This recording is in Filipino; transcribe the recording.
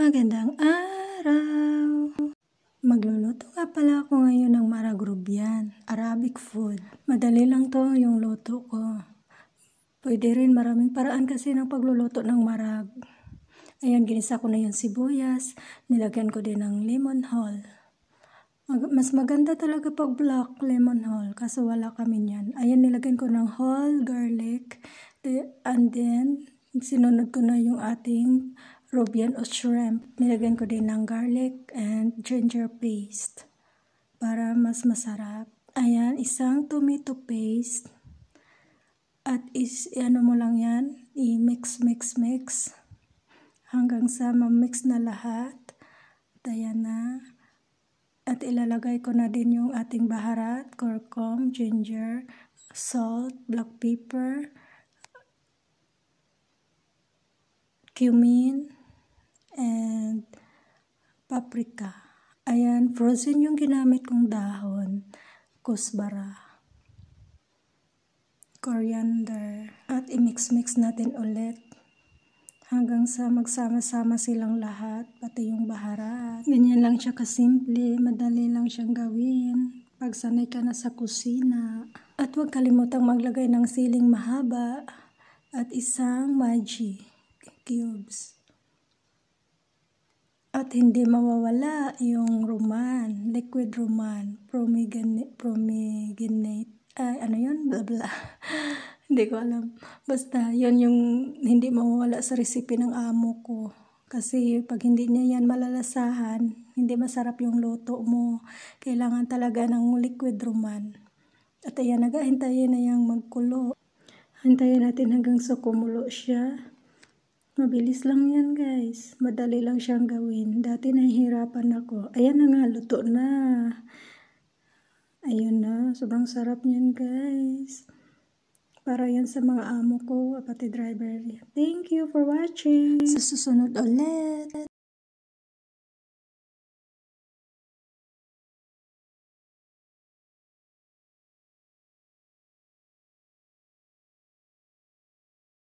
Magandang araw! Magluluto nga pala ako ngayon ng maragrubian, Arabic food. Madali lang to yung luto ko. Pwede rin maraming paraan kasi ng pagluluto ng marag. Ayan, ginisa ko na yung sibuyas, nilagyan ko din ng lemon hull. Mas maganda talaga pag black lemon hull kasi wala kami niyan. Ayan, nilagyan ko ng whole garlic and then sinunod ko na yung ating Rubian o shrimp. Nilagyan ko din ng garlic and ginger paste para mas masarap. Ayan, isang tomato paste. At ano mo lang yan, i-mix hanggang sa ma-mix na lahat. At ayan na. At ilalagay ko na din yung ating baharat, curcum, ginger, salt, black pepper, cumin, and paprika. Ayan, frozen yung ginamit kong dahon, kusbara, coriander, at i-mix natin ulit hanggang sa magsama-sama silang lahat, pati yung baharat. Ganyan lang siya kasimple, madali lang siyang gawin pag sanay ka na sa kusina. At huwag kalimutang maglagay ng siling mahaba at isang Maggi cubes. At hindi mawawala yung roman, liquid roman, pomegranate, ano yun? Blah blah. Hindi ko alam. Basta, yun yung hindi mawawala sa recipe ng amo ko. Kasi pag hindi niya yan malalasahan, hindi masarap yung luto mo. Kailangan talaga ng liquid roman. At ayan, nag-ahintayin na yung magkulo. Hintayin natin hanggang sa kumulo siya. Mabilis lang yan guys. Madali lang siyang gawin. Dati nahihirapan ako. Ayan na nga, luto na. Ayun na, sobrang sarap niyan guys. Para yan sa mga amo ko, pati driver. Thank you for watching. Sa susunod ulit.